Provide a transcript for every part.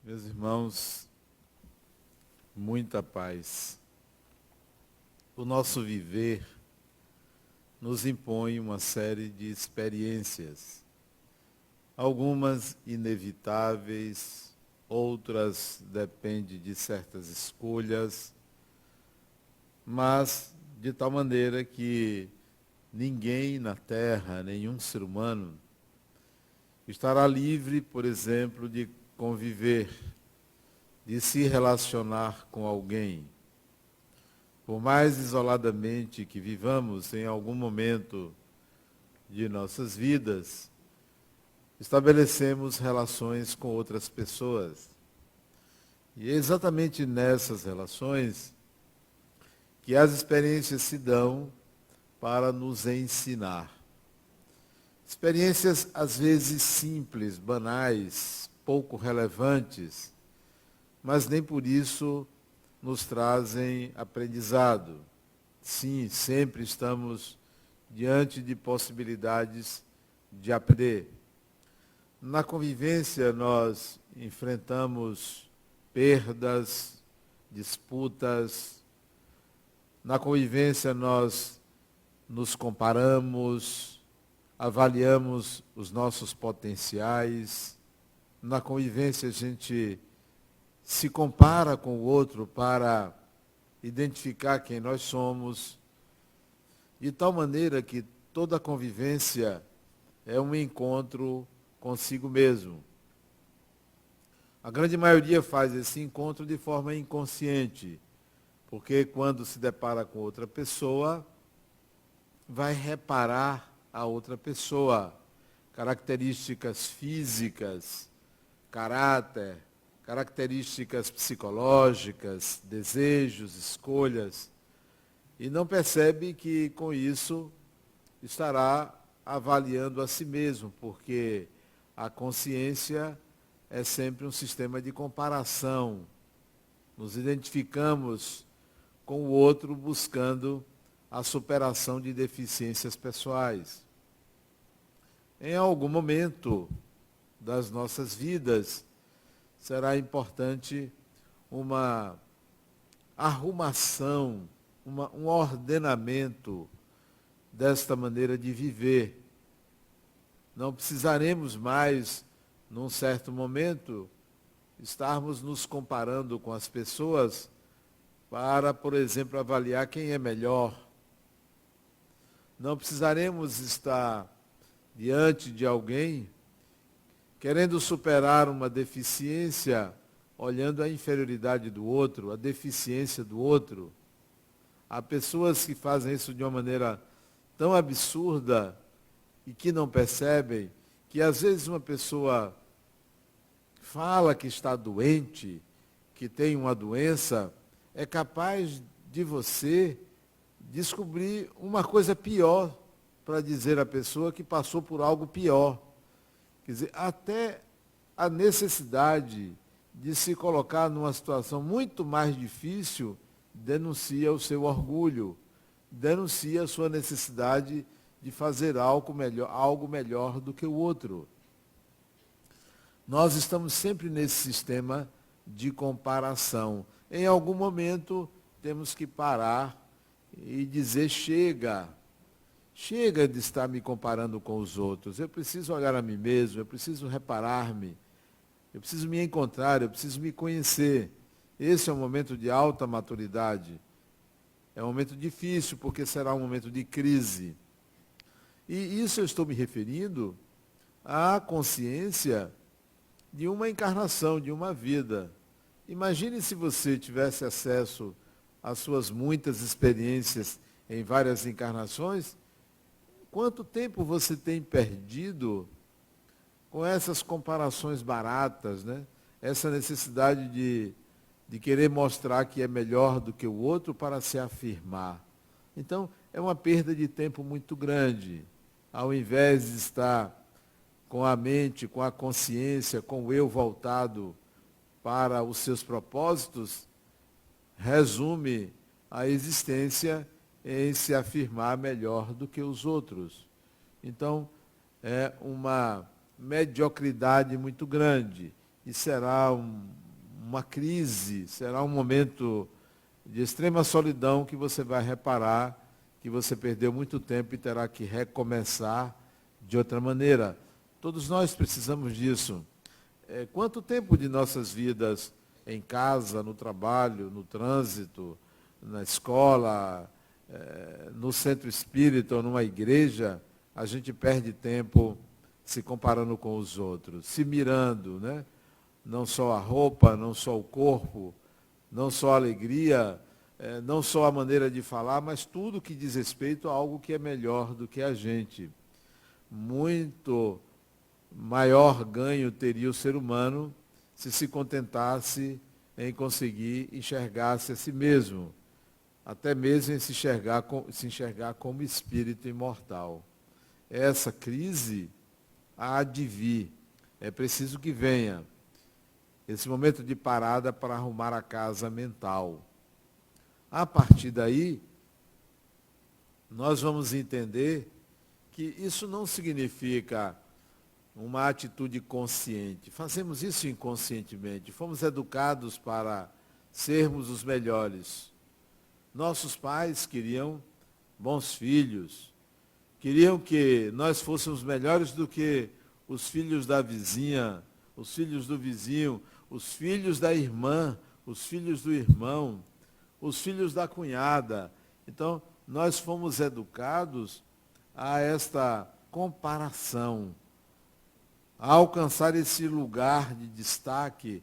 Meus irmãos, muita paz. O nosso viver nos impõe uma série de experiências, algumas inevitáveis, outras dependem de certas escolhas, mas de tal maneira que ninguém na Terra, nenhum ser humano, estará livre, por exemplo, de conviver, de se relacionar com alguém. Por mais isoladamente que vivamos, em algum momento de nossas vidas, estabelecemos relações com outras pessoas. E é exatamente nessas relações que as experiências se dão para nos ensinar. Experiências às vezes simples, banais, pouco relevantes, mas nem por isso nos trazem aprendizado. Sim, sempre estamos diante de possibilidades de aprender. Na convivência nós enfrentamos perdas, disputas. Na convivência nós nos comparamos, avaliamos os nossos potenciais. Na convivência a gente se compara com o outro para identificar quem nós somos, de tal maneira que toda convivência é um encontro consigo mesmo. A grande maioria faz esse encontro de forma inconsciente, porque quando se depara com outra pessoa, vai reparar a outra pessoa, características físicas, caráter, características psicológicas, desejos, escolhas, e não percebe que com isso estará avaliando a si mesmo, porque a consciência é sempre um sistema de comparação. Nos identificamos com o outro buscando a superação de deficiências pessoais. Em algum momento das nossas vidas, será importante uma arrumação, um ordenamento desta maneira de viver. Não precisaremos mais, num certo momento, estarmos nos comparando com as pessoas para, por exemplo, avaliar quem é melhor. Não precisaremos estar diante de alguém querendo superar uma deficiência, olhando a inferioridade do outro, a deficiência do outro. Há pessoas que fazem isso de uma maneira tão absurda e que não percebem que às vezes uma pessoa fala que está doente, que tem uma doença, é capaz de você descobrir uma coisa pior para dizer à pessoa que passou por algo pior. Quer dizer, até a necessidade de se colocar numa situação muito mais difícil denuncia o seu orgulho, denuncia a sua necessidade de fazer algo melhor do que o outro. Nós estamos sempre nesse sistema de comparação. Em algum momento temos que parar e dizer chega. Chega de estar me comparando com os outros. Eu preciso olhar a mim mesmo, eu preciso reparar-me, eu preciso me encontrar, eu preciso me conhecer. Esse é um momento de alta maturidade. É um momento difícil, porque será um momento de crise. E isso eu estou me referindo à consciência de uma encarnação, de uma vida. Imagine se você tivesse acesso às suas muitas experiências em várias encarnações. Quanto tempo você tem perdido com essas comparações baratas, né? Essa necessidade de querer mostrar que é melhor do que o outro para se afirmar. Então, é uma perda de tempo muito grande. Ao invés de estar com a mente, com a consciência, com o eu voltado para os seus propósitos, resume a existência em se afirmar melhor do que os outros. Então, é uma mediocridade muito grande. e será uma crise, será um momento de extrema solidão que você vai reparar que você perdeu muito tempo e terá que recomeçar de outra maneira. Todos nós precisamos disso. Quanto tempo de nossas vidas em casa, no trabalho, no trânsito, na escola, no centro espírita ou numa igreja, a gente perde tempo se comparando com os outros, se mirando, né? Não só a roupa, não só o corpo, não só a alegria, não só a maneira de falar, mas tudo que diz respeito a algo que é melhor do que a gente. Muito maior ganho teria o ser humano se contentasse em conseguir enxergar-se a si mesmo, até mesmo em se enxergar como espírito imortal. Essa crise há de vir, é preciso que venha. Esse momento de parada para arrumar a casa mental. A partir daí, nós vamos entender que isso não significa uma atitude consciente. Fazemos isso inconscientemente. Fomos educados para sermos os melhores. Nossos pais queriam bons filhos. Queriam que nós fôssemos melhores do que os filhos da vizinha, os filhos do vizinho, os filhos da irmã, os filhos do irmão, os filhos da cunhada. Então, nós fomos educados a esta comparação, a alcançar esse lugar de destaque,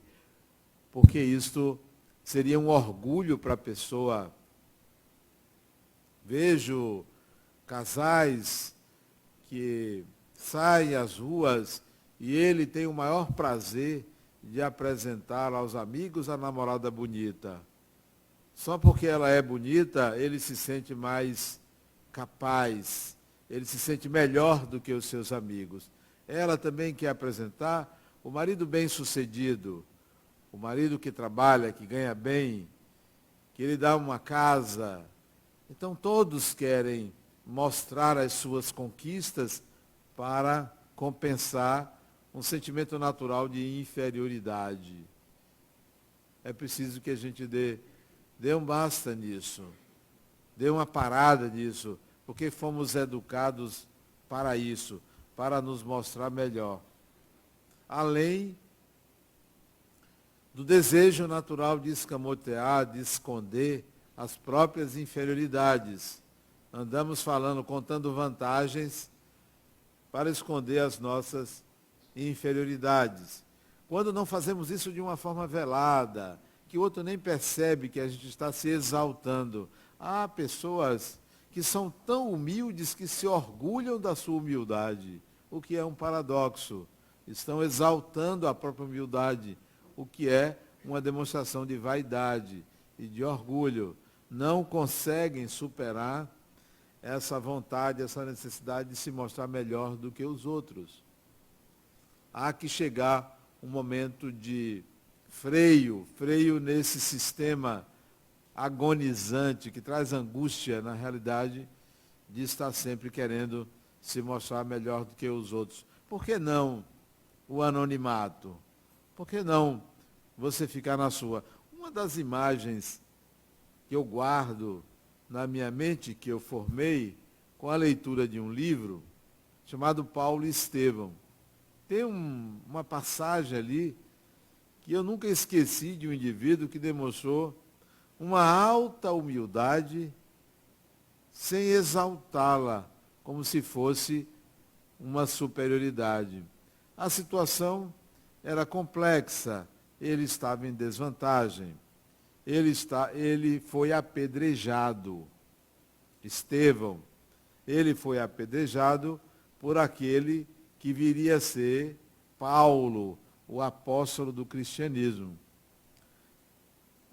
porque isto seria um orgulho para a pessoa. Vejo casais que saem às ruas e ele tem o maior prazer de apresentar aos amigos a namorada bonita. Só porque ela é bonita, ele se sente mais capaz, ele se sente melhor do que os seus amigos. Ela também quer apresentar o marido bem-sucedido, o marido que trabalha, que ganha bem, que lhe dá uma casa. Então todos querem mostrar as suas conquistas para compensar um sentimento natural de inferioridade. É preciso que a gente dê um basta nisso, dê uma parada nisso, porque fomos educados para isso, para nos mostrar melhor. Além do desejo natural de escamotear, de esconder as próprias inferioridades. Andamos falando, contando vantagens para esconder as nossas inferioridades. Quando não fazemos isso de uma forma velada, que o outro nem percebe que a gente está se exaltando. Há pessoas que são tão humildes que se orgulham da sua humildade, o que é um paradoxo. Estão exaltando a própria humildade, o que é uma demonstração de vaidade e de orgulho. Não conseguem superar essa vontade, essa necessidade de se mostrar melhor do que os outros. Há que chegar um momento de freio nesse sistema agonizante, que traz angústia, na realidade, de estar sempre querendo se mostrar melhor do que os outros. Por que não o anonimato? Por que não você ficar na sua? Uma das imagens que eu guardo na minha mente, que eu formei com a leitura de um livro chamado Paulo e Estevão. Tem uma passagem ali que eu nunca esqueci, de um indivíduo que demonstrou uma alta humildade sem exaltá-la como se fosse uma superioridade. A situação era complexa, ele estava em desvantagem. Ele foi apedrejado. Estevão, ele foi apedrejado por aquele que viria a ser Paulo, o apóstolo do cristianismo.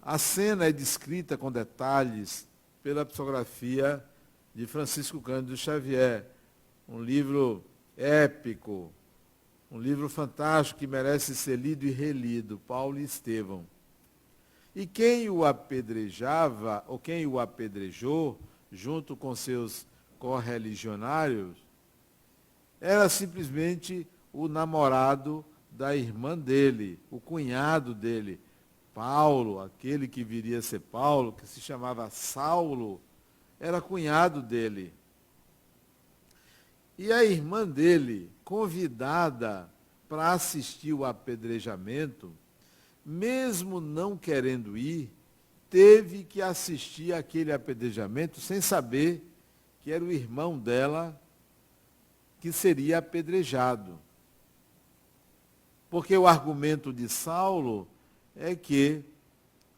A cena é descrita com detalhes pela psicografia de Francisco Cândido Xavier, um livro épico, um livro fantástico que merece ser lido e relido, Paulo e Estevão. E quem o apedrejava, ou quem o apedrejou, junto com seus correligionários, era simplesmente o namorado da irmã dele, o cunhado dele, Paulo, aquele que viria a ser Paulo, que se chamava Saulo, era cunhado dele. E a irmã dele, convidada para assistir o apedrejamento, mesmo não querendo ir, teve que assistir aquele apedrejamento sem saber que era o irmão dela que seria apedrejado. Porque o argumento de Saulo é que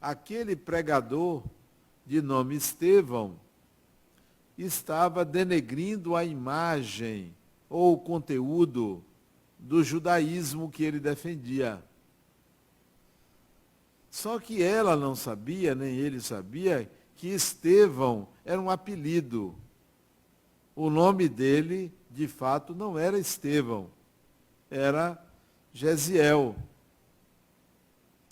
aquele pregador de nome Estevão estava denegrindo a imagem ou o conteúdo do judaísmo que ele defendia. Só que ela não sabia, nem ele sabia, que Estevão era um apelido. O nome dele, de fato, não era Estevão, era Gesiel,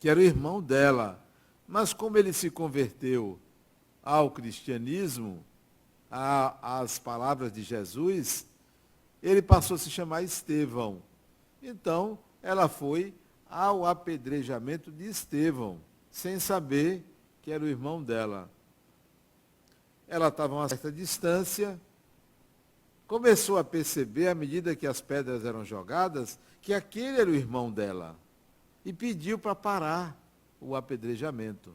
que era o irmão dela. Mas como ele se converteu ao cristianismo, às palavras de Jesus, ele passou a se chamar Estevão. Então, ela foi ao apedrejamento de Estevão, sem saber que era o irmão dela. Ela estava a uma certa distância, começou a perceber, à medida que as pedras eram jogadas, que aquele era o irmão dela, e pediu para parar o apedrejamento.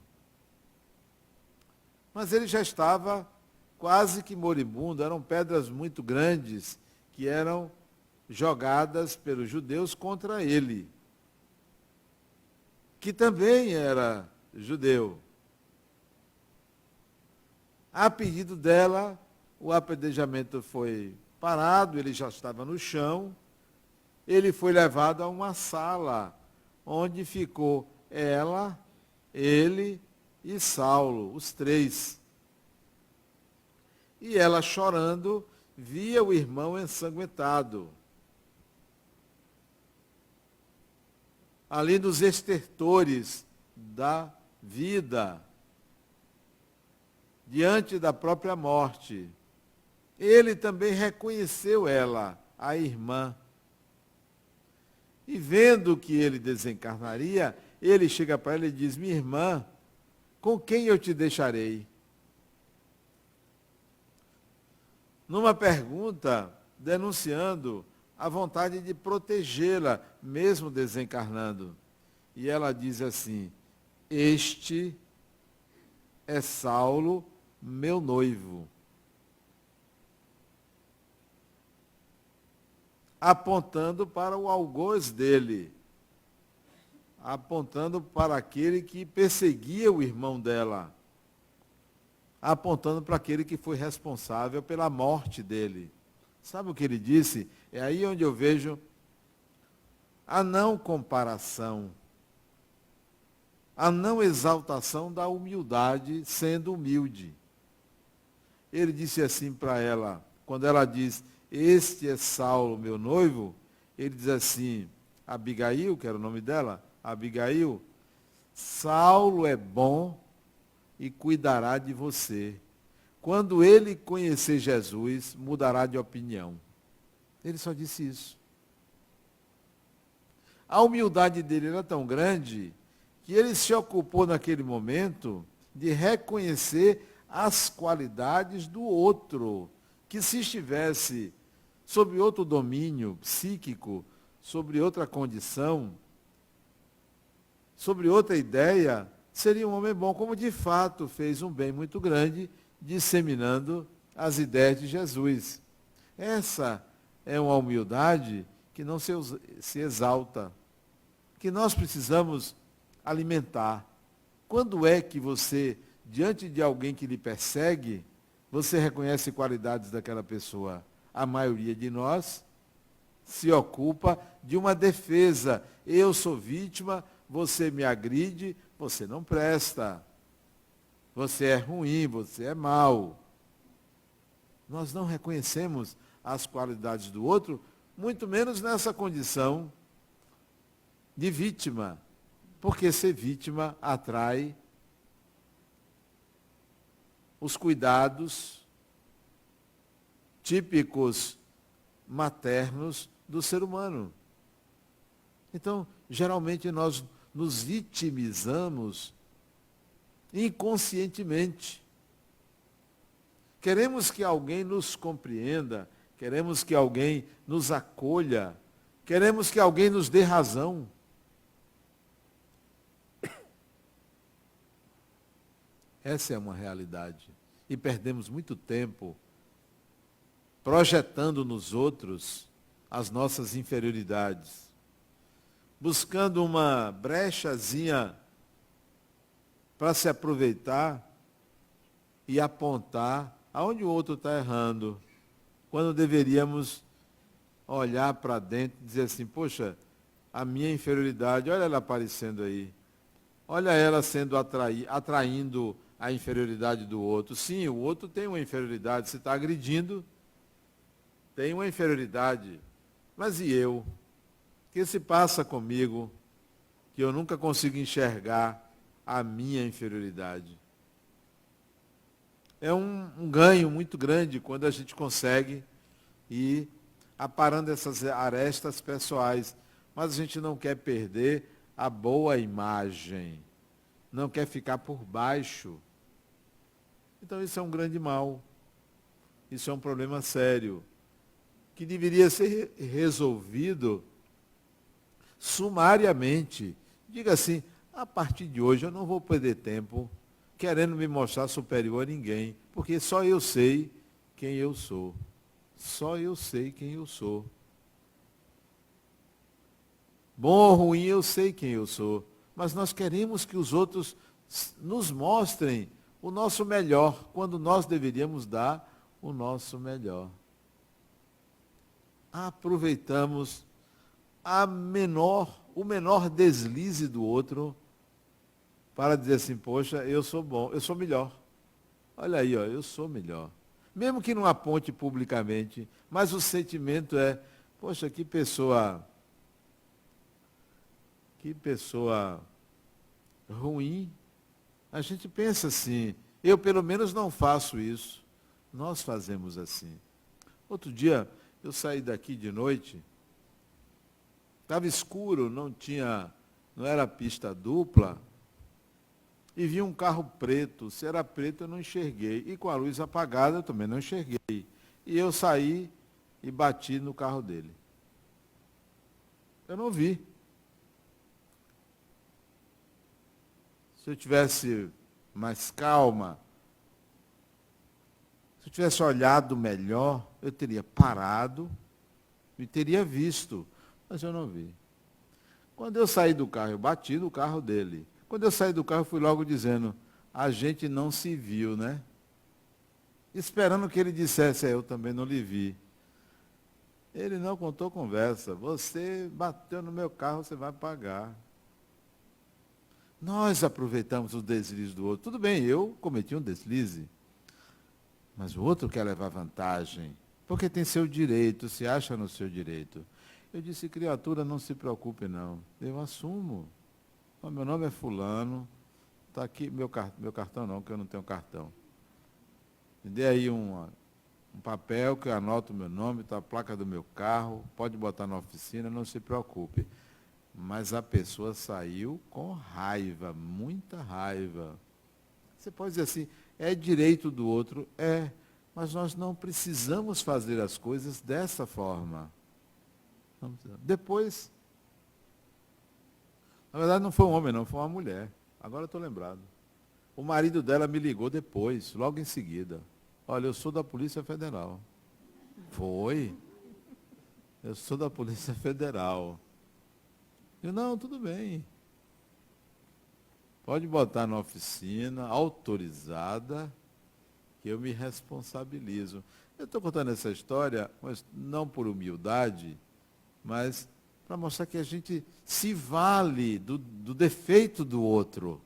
Mas ele já estava quase que moribundo, eram pedras muito grandes que eram jogadas pelos judeus contra ele, que também era judeu. A pedido dela, o apedrejamento foi parado, ele já estava no chão, ele foi levado a uma sala, onde ficou ela, ele e Saulo, os três. E ela, chorando, via o irmão ensanguentado. Ali nos estertores da vida, diante da própria morte. Ele também reconheceu ela, a irmã. E vendo que ele desencarnaria, ele chega para ela e diz: minha irmã, com quem eu te deixarei? Numa pergunta denunciando a vontade de protegê-la, mesmo desencarnando. E ela diz assim: este é Saulo, meu noivo. Apontando para o algoz dele, apontando para aquele que perseguia o irmão dela, apontando para aquele que foi responsável pela morte dele. Sabe o que ele disse? É aí onde eu vejo a não comparação, a não exaltação da humildade sendo humilde. Ele disse assim para ela, quando ela diz: este é Saulo, meu noivo, ele diz assim, Abigail, que era o nome dela, Abigail, Saulo é bom e cuidará de você. Quando ele conhecer Jesus, mudará de opinião. Ele só disse isso. A humildade dele era tão grande que ele se ocupou naquele momento de reconhecer as qualidades do outro, que se estivesse sob outro domínio psíquico, sobre outra condição, sobre outra ideia, seria um homem bom, como de fato fez um bem muito grande, disseminando as ideias de Jesus. Essa é uma humildade que não se exalta, que nós precisamos alimentar. Quando é que você, diante de alguém que lhe persegue, você reconhece qualidades daquela pessoa? A maioria de nós se ocupa de uma defesa. Eu sou vítima, você me agride, você não presta. Você é ruim, você é mau. Nós não reconhecemos as qualidades do outro, muito menos nessa condição de vítima. Porque ser vítima atrai os cuidados típicos maternos do ser humano. Então, geralmente nós nos vitimizamos inconscientemente. Queremos que alguém nos compreenda, queremos que alguém nos acolha, queremos que alguém nos dê razão. Essa é uma realidade. E perdemos muito tempo projetando nos outros as nossas inferioridades, buscando uma brechazinha para se aproveitar e apontar aonde o outro está errando, quando deveríamos olhar para dentro e dizer assim, poxa, a minha inferioridade, olha ela aparecendo aí, olha ela sendo atraindo a inferioridade do outro. Sim, o outro tem uma inferioridade, se está agredindo, tem uma inferioridade. Mas e eu? O que se passa comigo que eu nunca consigo enxergar a minha inferioridade? É um ganho muito grande quando a gente consegue ir aparando essas arestas pessoais. Mas a gente não quer perder a boa imagem, não quer ficar por baixo. Então isso é um grande mal, isso é um problema sério, que deveria ser resolvido sumariamente. Diga assim, a partir de hoje eu não vou perder tempo querendo me mostrar superior a ninguém, porque só eu sei quem eu sou. Só eu sei quem eu sou. Bom ou ruim, eu sei quem eu sou. Mas nós queremos que os outros nos mostrem o nosso melhor, quando nós deveríamos dar o nosso melhor. Aproveitamos o menor deslize do outro para dizer assim, poxa, eu sou bom, eu sou melhor. Olha aí, ó, eu sou melhor. Mesmo que não aponte publicamente, mas o sentimento é, poxa, que pessoa ruim. A gente pensa assim, eu pelo menos não faço isso. Nós fazemos assim. Outro dia, eu saí daqui de noite, estava escuro, não era pista dupla, e vi um carro preto. Se era preto, eu não enxerguei. E com a luz apagada, eu também não enxerguei. E eu saí e bati no carro dele. Eu não vi. Se eu tivesse mais calma, se eu tivesse olhado melhor, eu teria parado e teria visto. Mas eu não vi. Quando eu saí do carro, eu bati no carro dele. Quando eu saí do carro, eu fui logo dizendo, a gente não se viu, né? Esperando que ele dissesse, eu também não lhe vi. Ele não contou conversa. Você bateu no meu carro, você vai pagar. Nós aproveitamos o deslize do outro. Tudo bem, eu cometi um deslize. Mas o outro quer levar vantagem. Porque tem seu direito, se acha no seu direito. Eu disse, criatura, não se preocupe não. Eu assumo. Meu nome é fulano. Está aqui, meu cartão não, que eu não tenho cartão. Me dê aí um papel que eu anoto o meu nome, está a placa do meu carro, pode botar na oficina, não se preocupe. Mas a pessoa saiu com raiva, muita raiva. Você pode dizer assim, é direito do outro? É, mas nós não precisamos fazer as coisas dessa forma. Depois, na verdade não foi um homem não, foi uma mulher. Agora eu estou lembrado. O marido dela me ligou depois, logo em seguida. Olha, eu sou da Polícia Federal. Foi? Eu sou da Polícia Federal. Eu, não, tudo bem. Pode botar na oficina, autorizada, que eu me responsabilizo. Eu estou contando essa história, mas não por humildade, mas para mostrar que a gente se vale do defeito do outro.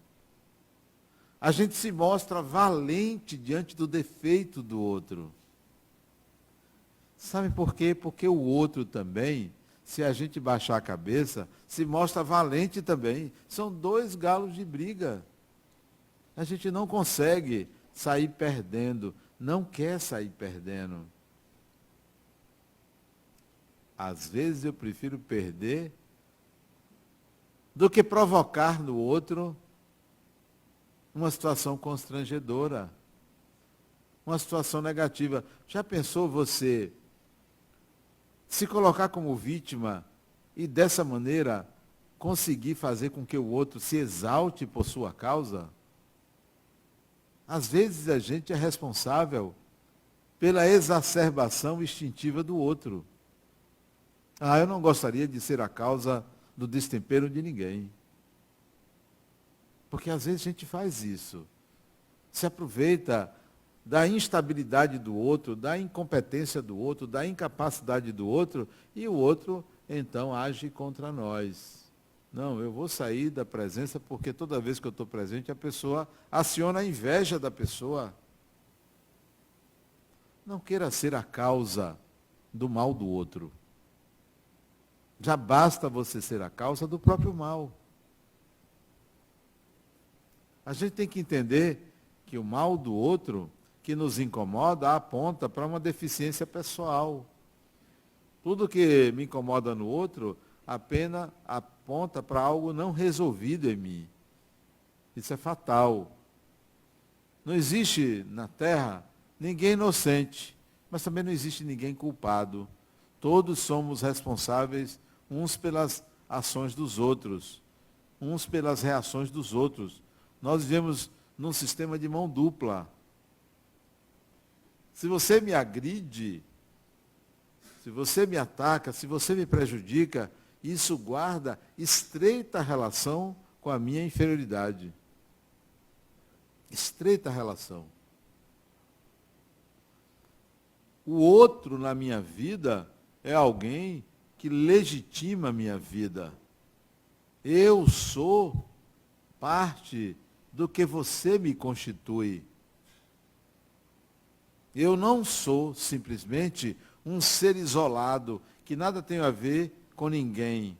A gente se mostra valente diante do defeito do outro. Sabe por quê? Porque o outro também, se a gente baixar a cabeça, se mostra valente também. São dois galos de briga. A gente não consegue sair perdendo, não quer sair perdendo. Às vezes eu prefiro perder do que provocar no outro uma situação constrangedora, uma situação negativa. Já pensou você se colocar como vítima e dessa maneira conseguir fazer com que o outro se exalte por sua causa? Às vezes a gente é responsável pela exacerbação instintiva do outro. Ah, eu não gostaria de ser a causa do destempero de ninguém. Porque às vezes a gente faz isso. Se aproveita da instabilidade do outro, da incompetência do outro, da incapacidade do outro, e o outro então age contra nós. Não, eu vou sair da presença porque toda vez que eu estou presente, a pessoa aciona a inveja da pessoa. Não queira ser a causa do mal do outro. Já basta você ser a causa do próprio mal. A gente tem que entender que o mal do outro, que nos incomoda, aponta para uma deficiência pessoal. Tudo que me incomoda no outro, apenas aponta para algo não resolvido em mim. Isso é fatal. Não existe na Terra ninguém inocente, mas também não existe ninguém culpado. Todos somos responsáveis uns pelas ações dos outros, uns pelas reações dos outros. Nós vivemos num sistema de mão dupla. Se você me agride, se você me ataca, se você me prejudica, isso guarda estreita relação com a minha inferioridade. Estreita relação. O outro na minha vida é alguém que legitima a minha vida. Eu sou parte do que você me constitui. Eu não sou simplesmente um ser isolado, que nada tem a ver com ninguém.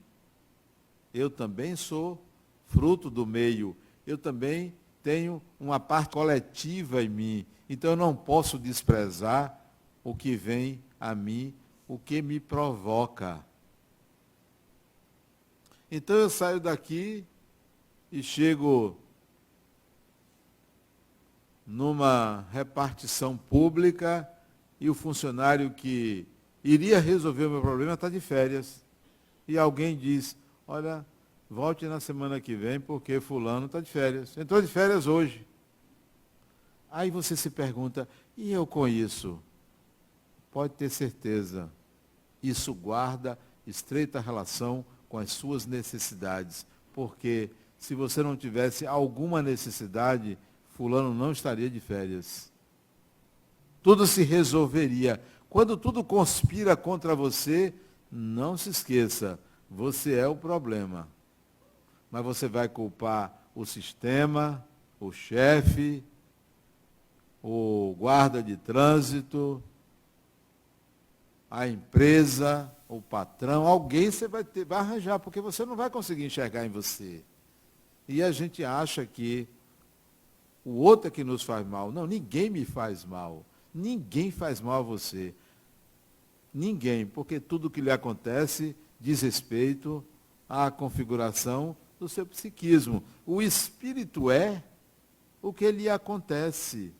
Eu também sou fruto do meio. Eu também tenho uma parte coletiva em mim. Então eu não posso desprezar o que vem a mim, o que me provoca. Então eu saio daqui e chego numa repartição pública e o funcionário que iria resolver o meu problema está de férias. E alguém diz, olha, volte na semana que vem porque fulano está de férias. Entrou de férias hoje. Aí você se pergunta, e eu com isso? Pode ter certeza, isso guarda estreita relação com as suas necessidades. Porque se você não tivesse alguma necessidade, fulano não estaria de férias. Tudo se resolveria. Quando tudo conspira contra você, não se esqueça, você é o problema. Mas você vai culpar o sistema, o chefe, o guarda de trânsito, a empresa, o patrão, alguém você vai arranjar, porque você não vai conseguir enxergar em você. E a gente acha que o outro é que nos faz mal. Não, ninguém me faz mal. Ninguém faz mal a você. Ninguém, porque tudo que lhe acontece diz respeito à configuração do seu psiquismo. O espírito é o que lhe acontece.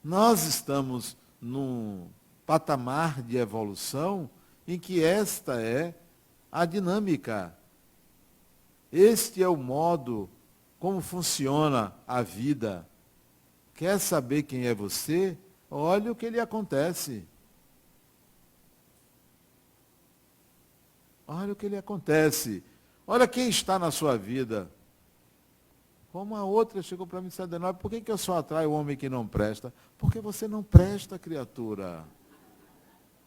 Nós estamos num patamar de evolução em que esta é a dinâmica. Este é o modo como funciona a vida. Quer saber quem é você? Olha o que lhe acontece. Olha o que lhe acontece. Olha quem está na sua vida. Como a outra chegou para mim e disse, Adenauer, por que eu só atraio o homem que não presta? Porque você não presta, criatura.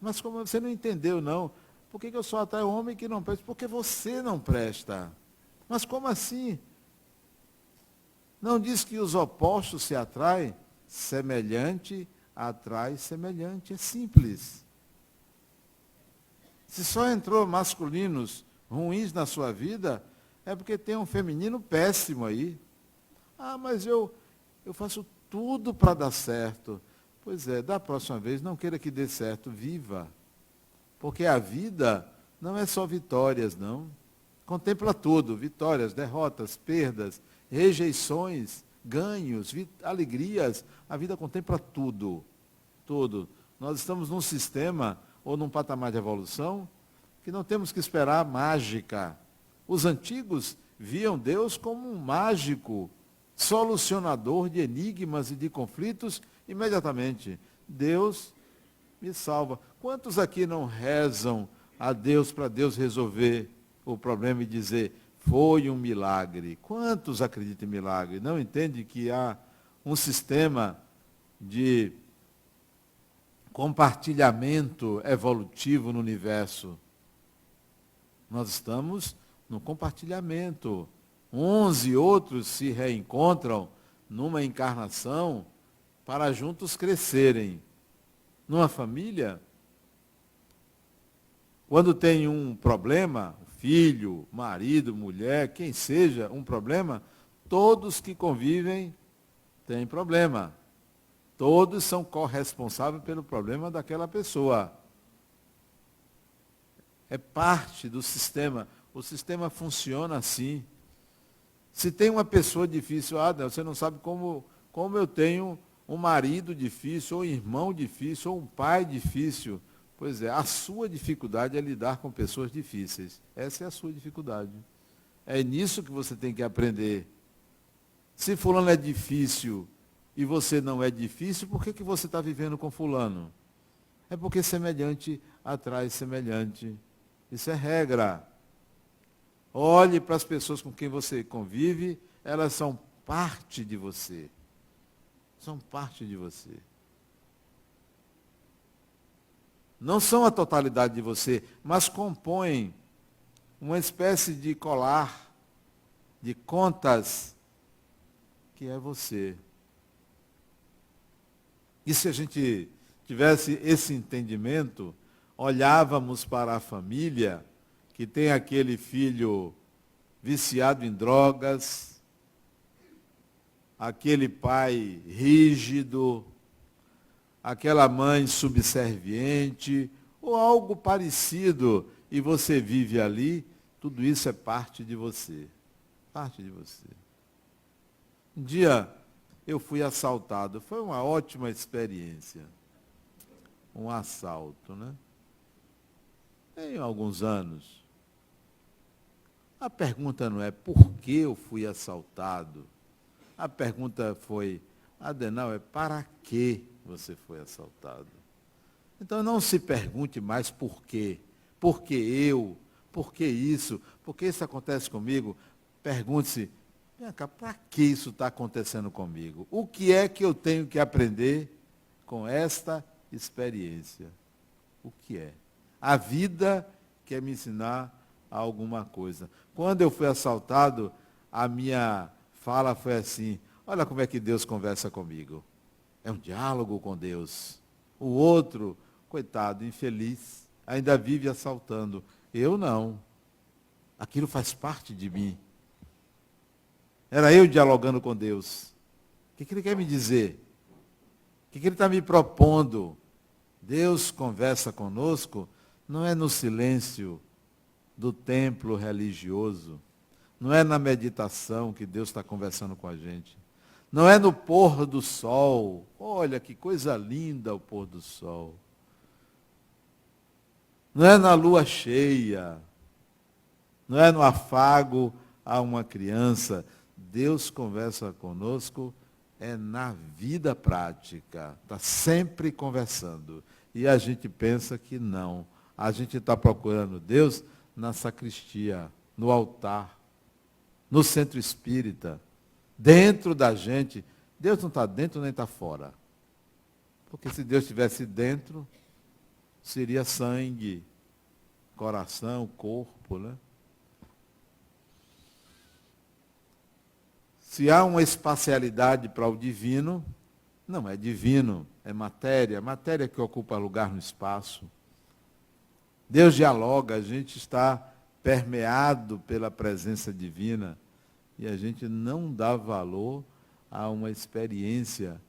Mas como você não entendeu, não? Por que eu só atraio o homem que não presta? Porque você não presta. Mas como assim? Não diz que os opostos se atraem? Semelhante atrai semelhante. É simples. Se só entrou masculinos ruins na sua vida, é porque tem um feminino péssimo aí. Ah, mas eu faço tudo para dar certo. Pois é, da próxima vez, não queira que dê certo, viva. Porque a vida não é só vitórias, não. Contempla tudo, vitórias, derrotas, perdas, rejeições, ganhos, alegrias. A vida contempla tudo, tudo. Nós estamos num sistema ou num patamar de evolução que não temos que esperar mágica. Os antigos viam Deus como um mágico, solucionador de enigmas e de conflitos imediatamente. Deus me salva. Quantos aqui não rezam a Deus para Deus resolver o problema e dizer, foi um milagre? Quantos acreditam em milagre? Não entendem que há um sistema de compartilhamento evolutivo no universo? Nós estamos no compartilhamento. 11 outros se reencontram numa encarnação para juntos crescerem. Numa família, quando tem um problema, filho, marido, mulher, quem seja, um problema, todos que convivem têm problema. Todos são corresponsáveis pelo problema daquela pessoa. É parte do sistema. O sistema funciona assim. Se tem uma pessoa difícil, você não sabe como eu tenho um marido difícil, ou um irmão difícil, ou um pai difícil. Pois é, a sua dificuldade é lidar com pessoas difíceis. Essa é a sua dificuldade. É nisso que você tem que aprender. Se fulano é difícil e você não é difícil, por que você está vivendo com fulano? É porque semelhante atrai semelhante. Isso é regra. Olhe para as pessoas com quem você convive, elas são parte de você. São parte de você. Não são a totalidade de você, mas compõem uma espécie de colar de contas que é você. E se a gente tivesse esse entendimento, olhávamos para a família que tem aquele filho viciado em drogas, aquele pai rígido, aquela mãe subserviente, ou algo parecido, e você vive ali, tudo isso é parte de você. Parte de você. Um dia eu fui assaltado, foi uma ótima experiência. Um assalto, né? Tem alguns anos. A pergunta não é por que eu fui assaltado. A pergunta foi, Adenal, é para que você foi assaltado? Então não se pergunte mais por quê. Por que eu? Por que isso? Por que isso acontece comigo? Pergunte-se, para que isso está acontecendo comigo? O que é que eu tenho que aprender com esta experiência? O que é? A vida quer me ensinar alguma coisa. Quando eu fui assaltado, a minha fala foi assim, olha como é que Deus conversa comigo. É um diálogo com Deus. O outro, coitado, infeliz, ainda vive assaltando. Eu não. Aquilo faz parte de mim. Era eu dialogando com Deus. O que ele quer me dizer? O que ele está me propondo? Deus conversa conosco, não é no silêncio do templo religioso, não é na meditação que Deus está conversando com a gente. Não é no pôr do sol. Olha que coisa linda o pôr do sol. Não é na lua cheia. Não é no afago a uma criança. Deus conversa conosco é na vida prática. Está sempre conversando. E a gente pensa que não. A gente está procurando Deus na sacristia, no altar, no centro espírita, dentro da gente. Deus não está dentro nem está fora. Porque se Deus estivesse dentro, seria sangue, coração, corpo, né? Se há uma espacialidade para o divino, não é divino, é matéria, matéria que ocupa lugar no espaço. Deus dialoga, a gente está permeado pela presença divina e a gente não dá valor a uma experiência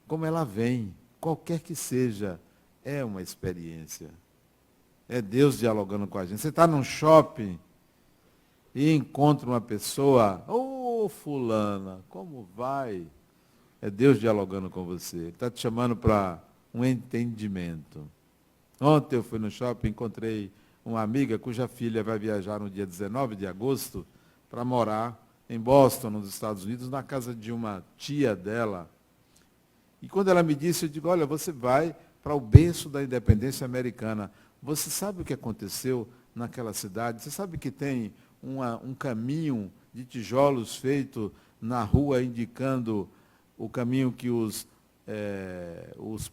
como ela vem, qualquer que seja, é uma experiência. É Deus dialogando com a gente. Você está num shopping e encontra uma pessoa, ô fulana, como vai? É Deus dialogando com você. Ele está te chamando para um entendimento. Ontem eu fui no shopping, encontrei uma amiga cuja filha vai viajar no dia 19 de agosto para morar em Boston, nos Estados Unidos, na casa de uma tia dela. E quando ela me disse, eu digo, olha, você vai para o berço da independência americana. Você sabe o que aconteceu naquela cidade? Você sabe que tem um caminho de tijolos feito na rua indicando o caminho que os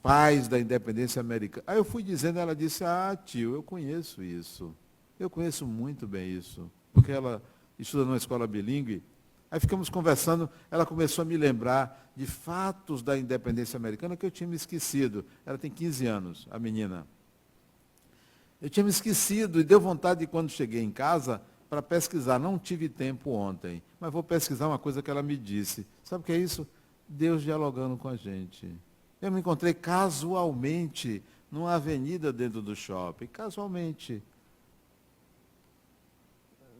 pais da independência americana. Aí eu fui dizendo, ela disse, tio, eu conheço isso. Eu conheço muito bem isso. Porque ela estuda numa escola bilíngue. Aí ficamos conversando, ela começou a me lembrar de fatos da independência americana que eu tinha me esquecido. Ela tem 15 anos, a menina. Eu tinha me esquecido e deu vontade de, quando cheguei em casa, para pesquisar. Não tive tempo ontem, mas vou pesquisar uma coisa que ela me disse. Sabe o que é isso? Deus dialogando com a gente. Eu me encontrei casualmente numa avenida dentro do shopping. Casualmente.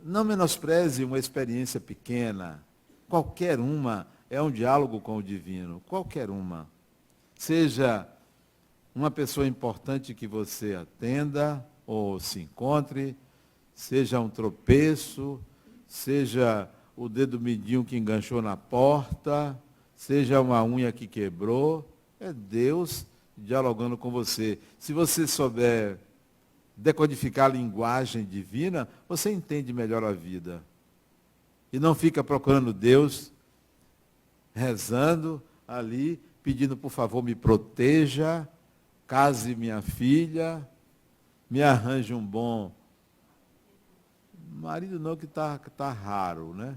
Não menospreze uma experiência pequena. Qualquer uma é um diálogo com o divino. Qualquer uma. Seja uma pessoa importante que você atenda ou se encontre, seja um tropeço, seja o dedo midinho que enganchou na porta, seja uma unha que quebrou, é Deus dialogando com você. Se você souber decodificar a linguagem divina, você entende melhor a vida. E não fica procurando Deus, rezando ali, pedindo, por favor, me proteja, case minha filha, me arranje um bom marido, não, que tá raro, né?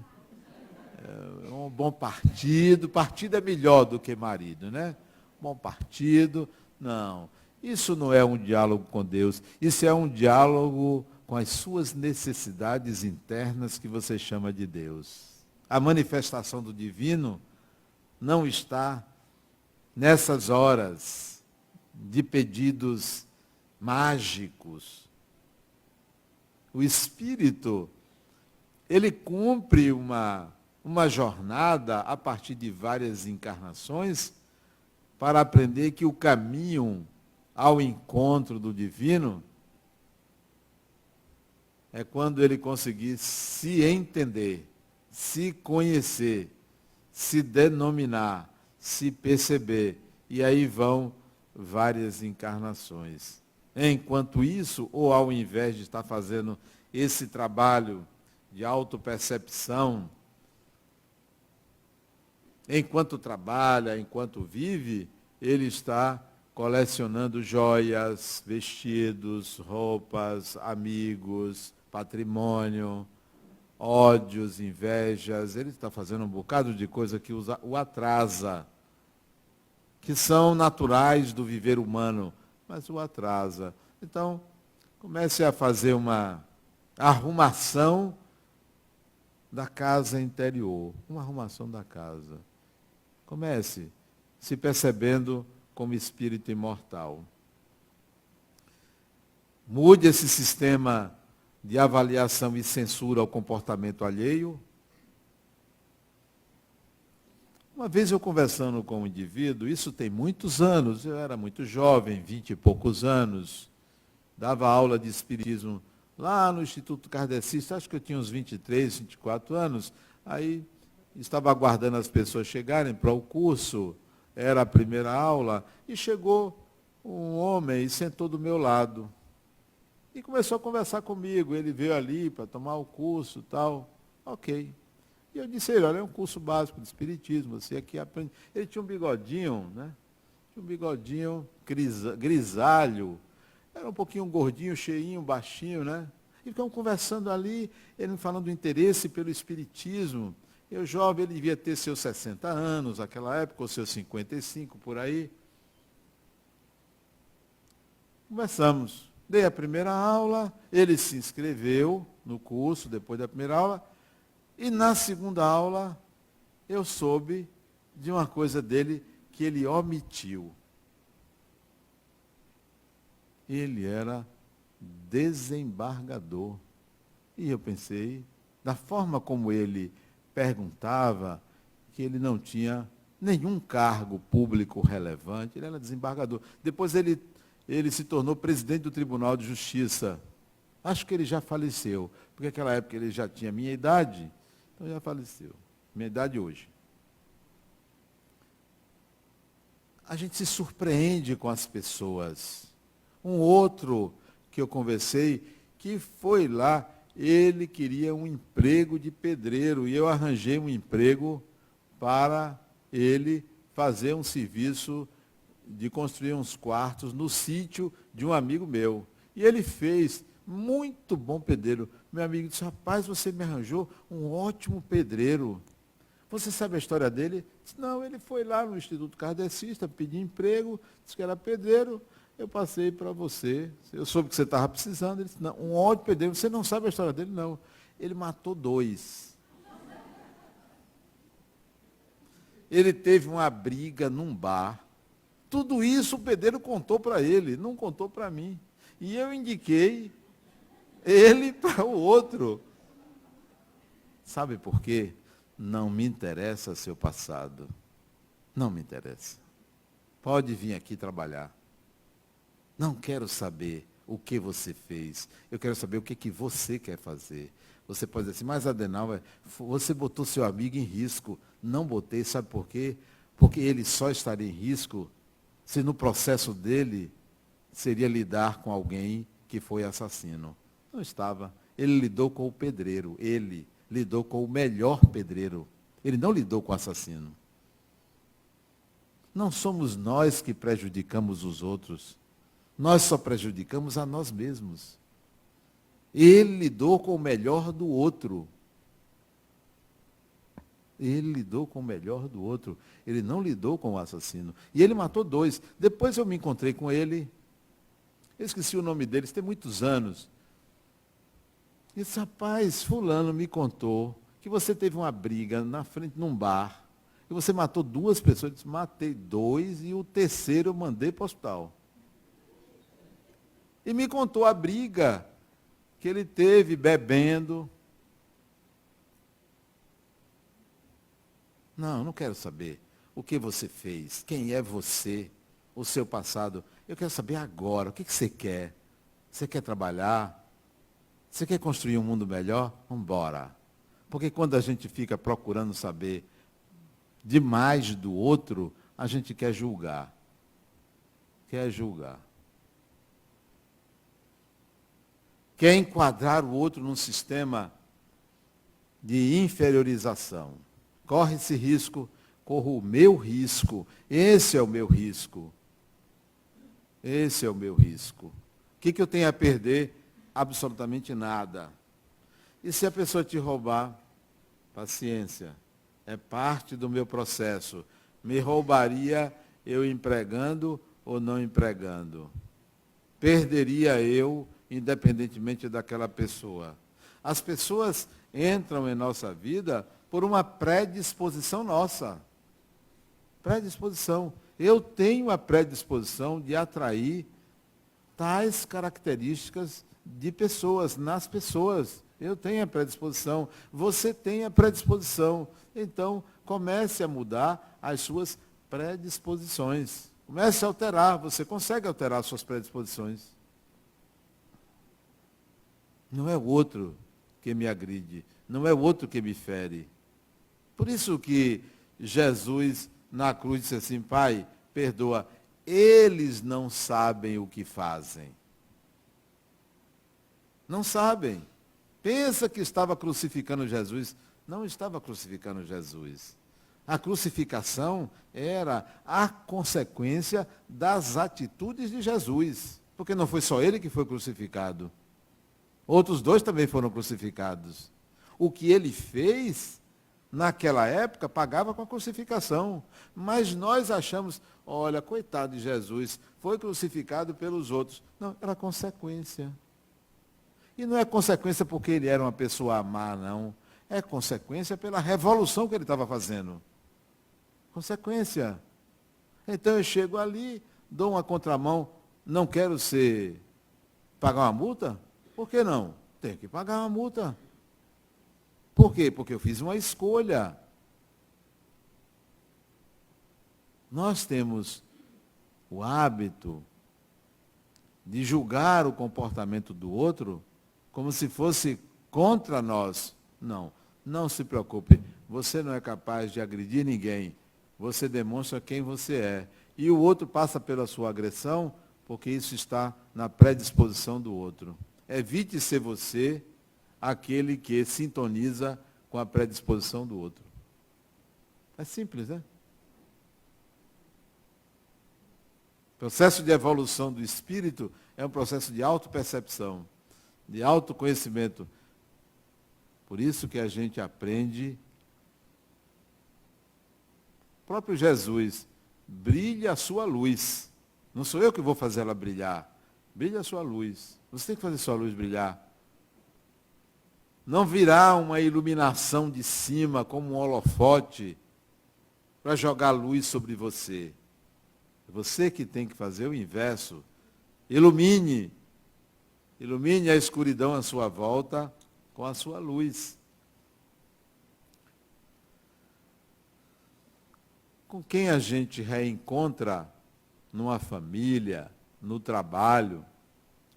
Um bom partido. Partido é melhor do que marido, né? Bom partido. Não. Isso não é um diálogo com Deus. Isso é um diálogo com as suas necessidades internas que você chama de Deus. A manifestação do divino não está nessas horas de pedidos mágicos. O Espírito, ele cumpre uma jornada a partir de várias encarnações para aprender que o caminho ao encontro do divino é quando ele conseguir se entender, se conhecer, se denominar, se perceber. E aí vão várias encarnações. Enquanto isso, ou ao invés de estar fazendo esse trabalho de autopercepção, enquanto trabalha, enquanto vive, ele está colecionando joias, vestidos, roupas, amigos, patrimônio, ódios, invejas. Ele está fazendo um bocado de coisa que o atrasa, que são naturais do viver humano, mas o atrasa. Então, comece a fazer uma arrumação da casa interior, uma arrumação da casa. Comece se percebendo como espírito imortal. Mude esse sistema de avaliação e censura ao comportamento alheio. Uma vez eu conversando com um indivíduo, isso tem muitos anos, eu era muito jovem, 20 e poucos anos, dava aula de espiritismo lá no Instituto Kardecista, acho que eu tinha uns 23, 24 anos, aí estava aguardando as pessoas chegarem para o curso, era a primeira aula, e chegou um homem e sentou do meu lado. E começou a conversar comigo, ele veio ali para tomar o curso e tal, ok. E eu disse a ele, olha, é um curso básico de espiritismo, você aqui aprende. Ele tinha um bigodinho, né? Tinha um bigodinho grisalho, era um pouquinho gordinho, cheinho, baixinho, né? E ficamos conversando ali, ele me falando do interesse pelo espiritismo. Eu jovem, ele devia ter seus 60 anos naquela época, ou seus 55, por aí. Conversamos. Dei a primeira aula, ele se inscreveu no curso, depois da primeira aula, e na segunda aula, eu soube de uma coisa dele que ele omitiu. Ele era desembargador. E eu pensei, da forma como ele perguntava, que ele não tinha nenhum cargo público relevante, ele era desembargador. Depois ele se tornou presidente do Tribunal de Justiça. Acho que ele já faleceu, porque naquela época ele já tinha minha idade, então já faleceu. Minha idade hoje. A gente se surpreende com as pessoas. Um outro que eu conversei, que foi lá, ele queria um emprego de pedreiro, e eu arranjei um emprego para ele fazer um serviço de construir uns quartos no sítio de um amigo meu. E ele fez, muito bom pedreiro. Meu amigo disse, rapaz, você me arranjou um ótimo pedreiro. Você sabe a história dele? Disse, não, ele foi lá no Instituto Kardecista, pediu emprego, disse que era pedreiro, eu passei para você. Eu soube que você estava precisando. Ele disse, não, um ótimo pedreiro, você não sabe a história dele? Não. Ele matou 2. Ele teve uma briga num bar. Tudo isso o pedreiro contou para ele, não contou para mim. E eu indiquei ele para o outro. Sabe por quê? Não me interessa seu passado. Não me interessa. Pode vir aqui trabalhar. Não quero saber o que você fez. Eu quero saber o que você quer fazer. Você pode dizer assim, mas Adenauer, você botou seu amigo em risco. Não botei, sabe por quê? Porque ele só estaria em risco se no processo dele seria lidar com alguém que foi assassino. Não estava. Ele lidou com o pedreiro. Ele lidou com o melhor pedreiro. Ele não lidou com o assassino. Não somos nós que prejudicamos os outros. Nós só prejudicamos a nós mesmos. Ele lidou com o melhor do outro. Ele lidou com o melhor do outro. Ele não lidou com o assassino. E ele matou 2. Depois eu me encontrei com ele. Eu esqueci o nome dele, isso tem muitos anos. E disse, rapaz, fulano me contou que você teve uma briga na frente, num bar, e você matou 2 pessoas. Eu disse, matei 2 e o terceiro eu mandei para o hospital. E me contou a briga que ele teve bebendo. Não quero saber o que você fez, quem é você, o seu passado. Eu quero saber agora, o que você quer? Você quer trabalhar? Você quer construir um mundo melhor? Vamos embora. Porque quando a gente fica procurando saber demais do outro, a gente quer julgar. Quer julgar. Quer enquadrar o outro num sistema de inferiorização. Corre esse risco, corro o meu risco. Esse é o meu risco. Esse é o meu risco. O que eu tenho a perder? Absolutamente nada. E se a pessoa te roubar? Paciência. É parte do meu processo. Me roubaria eu empregando ou não empregando? Perderia eu, independentemente daquela pessoa. As pessoas entram em nossa vida por uma predisposição nossa. Predisposição. Eu tenho a predisposição de atrair tais características de pessoas, nas pessoas. Eu tenho a predisposição, você tem a predisposição. Então, comece a mudar as suas predisposições. Comece a alterar, você consegue alterar as suas predisposições. Não é o outro que me agride, não é o outro que me fere. Por isso que Jesus, na cruz, disse assim, Pai, perdoa, eles não sabem o que fazem. Não sabem. Pensa que estava crucificando Jesus. Não estava crucificando Jesus. A crucificação era a consequência das atitudes de Jesus. Porque não foi só ele que foi crucificado. Outros 2 também foram crucificados. O que ele fez, naquela época, pagava com a crucificação. Mas nós achamos, olha, coitado de Jesus, foi crucificado pelos outros. Não, era consequência. E não é consequência porque ele era uma pessoa má, não. É consequência pela revolução que ele estava fazendo. Consequência. Então eu chego ali, dou uma contramão, não quero ser pagar uma multa? Por que não? Tenho que pagar uma multa. Por quê? Porque eu fiz uma escolha. Nós temos o hábito de julgar o comportamento do outro como se fosse contra nós. Não, não se preocupe. Você não é capaz de agredir ninguém. Você demonstra quem você é. E o outro passa pela sua agressão porque isso está na predisposição do outro. Evite ser você aquele que sintoniza com a predisposição do outro. É simples, né? O processo de evolução do espírito é um processo de autopercepção, de autoconhecimento. Por isso que a gente aprende. O próprio Jesus, brilha a sua luz. Não sou eu que vou fazer ela brilhar. Brilha a sua luz. Você tem que fazer sua luz brilhar. Não virá uma iluminação de cima como um holofote para jogar luz sobre você. É você que tem que fazer o inverso. Ilumine. Ilumine a escuridão à sua volta com a sua luz. Com quem a gente reencontra numa família, no trabalho,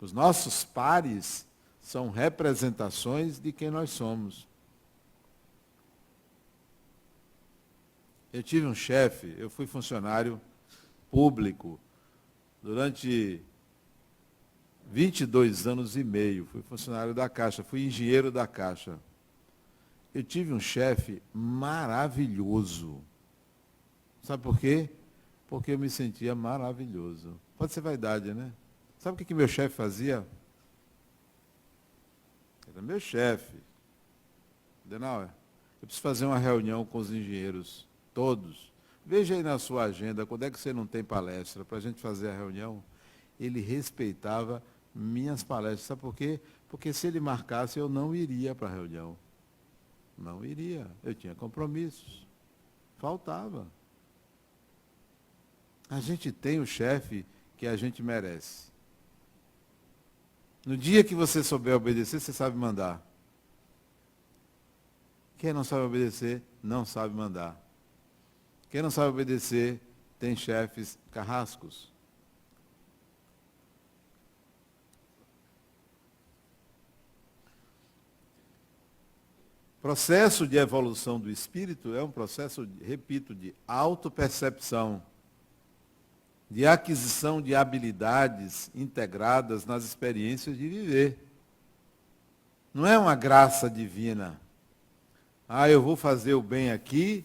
os nossos pares são representações de quem nós somos. Eu tive um chefe, eu fui funcionário público durante 22 anos e meio, fui funcionário da Caixa, fui engenheiro da Caixa. Eu tive um chefe maravilhoso. Sabe por quê? Porque eu me sentia maravilhoso. Pode ser vaidade, né? Sabe o que meu chefe fazia? Era meu chefe. Adenauer, eu preciso fazer uma reunião com os engenheiros, todos. Veja aí na sua agenda, quando é que você não tem palestra, para a gente fazer a reunião. Ele respeitava minhas palestras. Sabe por quê? Porque se ele marcasse, eu não iria para a reunião. Não iria. Eu tinha compromissos. Faltava. A gente tem o chefe que a gente merece. No dia que você souber obedecer, você sabe mandar. Quem não sabe obedecer, não sabe mandar. Quem não sabe obedecer, tem chefes carrascos. O processo de evolução do espírito é um processo, repito, de autopercepção, de aquisição de habilidades integradas nas experiências de viver. Não é uma graça divina. Ah, eu vou fazer o bem aqui,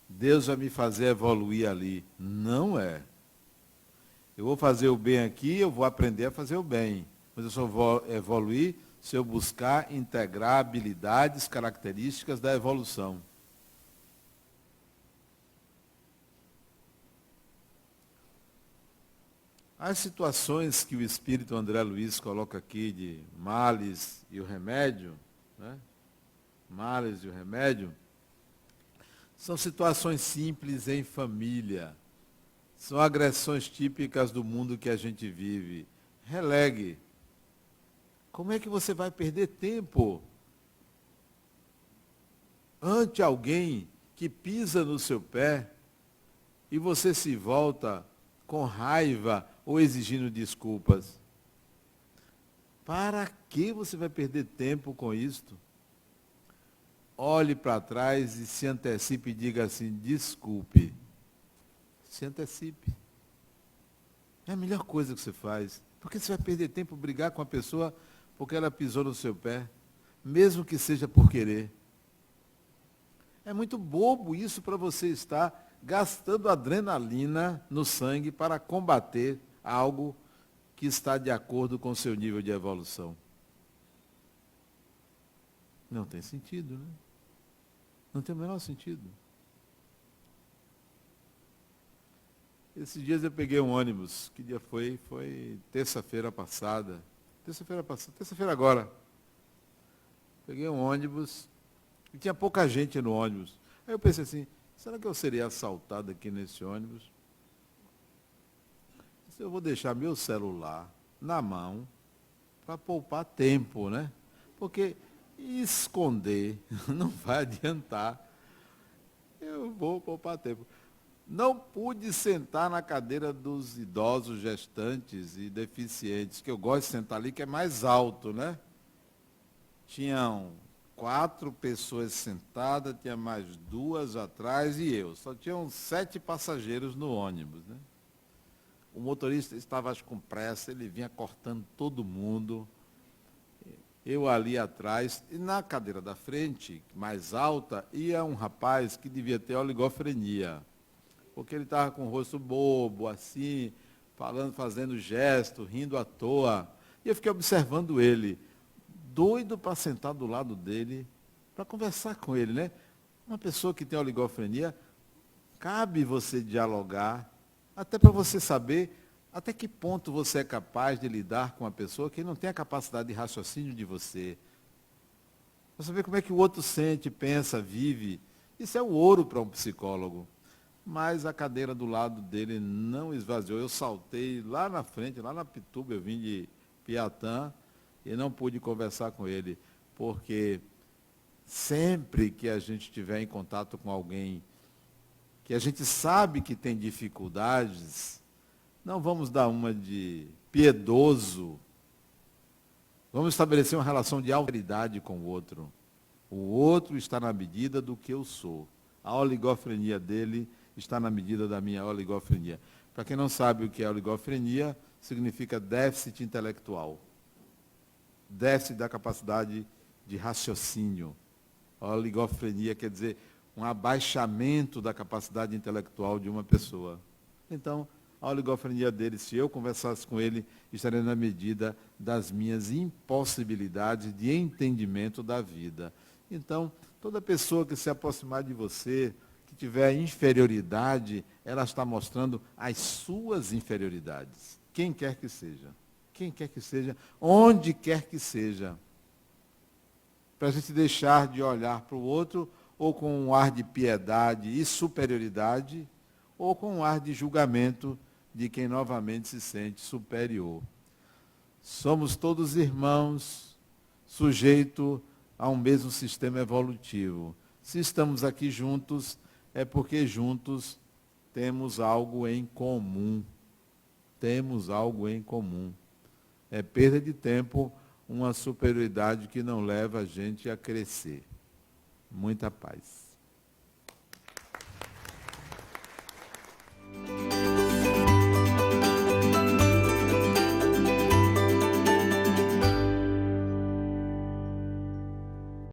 Deus vai me fazer evoluir ali. Não é. Eu vou fazer o bem aqui, eu vou aprender a fazer o bem. Mas eu só vou evoluir se eu buscar integrar habilidades, características da evolução. As situações que o Espírito André Luiz coloca aqui de males e o remédio, né? Males e o remédio, são situações simples em família. São agressões típicas do mundo que a gente vive. Relegue. Como é que você vai perder tempo ante alguém que pisa no seu pé e você se volta com raiva ou exigindo desculpas? Para que você vai perder tempo com isto? Olhe para trás e se antecipe e diga assim, desculpe. Se antecipe. É a melhor coisa que você faz. Porque você vai perder tempo brigar com a pessoa porque ela pisou no seu pé, mesmo que seja por querer. É muito bobo isso para você estar gastando adrenalina no sangue para combater algo que está de acordo com o seu nível de evolução. Não tem sentido, né? Não tem o menor sentido. Esses dias eu peguei um ônibus. Que dia foi? Foi terça-feira passada. Terça-feira agora. Peguei um ônibus e tinha pouca gente no ônibus. Aí eu pensei assim, será que eu seria assaltado aqui nesse ônibus? Se eu vou deixar meu celular na mão, para poupar tempo, né? Porque esconder não vai adiantar. Eu vou poupar tempo. Não pude sentar na cadeira dos idosos, gestantes e deficientes, que eu gosto de sentar ali, que é mais alto, né? Tinham 4 pessoas sentadas, tinha mais 2 atrás e eu. Só tinham 7 passageiros no ônibus, né? O motorista estava com pressa, ele vinha cortando todo mundo. Eu ali atrás, e na cadeira da frente, mais alta, ia um rapaz que devia ter oligofrenia. Porque ele estava com o rosto bobo, assim, falando, fazendo gesto, rindo à toa. E eu fiquei observando ele, doido para sentar do lado dele, para conversar com ele, né? Uma pessoa que tem oligofrenia, cabe você dialogar, até para você saber até que ponto você é capaz de lidar com uma pessoa que não tem a capacidade de raciocínio de você. Para saber como é que o outro sente, pensa, vive. Isso é o ouro para um psicólogo. Mas a cadeira do lado dele não esvaziou. Eu saltei lá na frente, lá na Pituba, eu vim de Piatã e não pude conversar com ele, porque sempre que a gente estiver em contato com alguém que a gente sabe que tem dificuldades, não vamos dar uma de piedoso, vamos estabelecer uma relação de alteridade com o outro. O outro está na medida do que eu sou. A oligofrenia dele está na medida da minha oligofrenia. Para quem não sabe o que é oligofrenia, significa déficit intelectual. Déficit da capacidade de raciocínio. A oligofrenia quer dizer um abaixamento da capacidade intelectual de uma pessoa. Então, a oligofrenia dele, se eu conversasse com ele, estaria na medida das minhas impossibilidades de entendimento da vida. Então, toda pessoa que se aproximar de você, que tiver inferioridade, ela está mostrando as suas inferioridades. Quem quer que seja. Quem quer que seja, onde quer que seja. Para a gente deixar de olhar para o outro, ou com um ar de piedade e superioridade, ou com um ar de julgamento de quem novamente se sente superior. Somos todos irmãos, sujeitos a um mesmo sistema evolutivo. Se estamos aqui juntos, é porque juntos temos algo em comum. Temos algo em comum. É perda de tempo, uma superioridade que não leva a gente a crescer. Muita paz.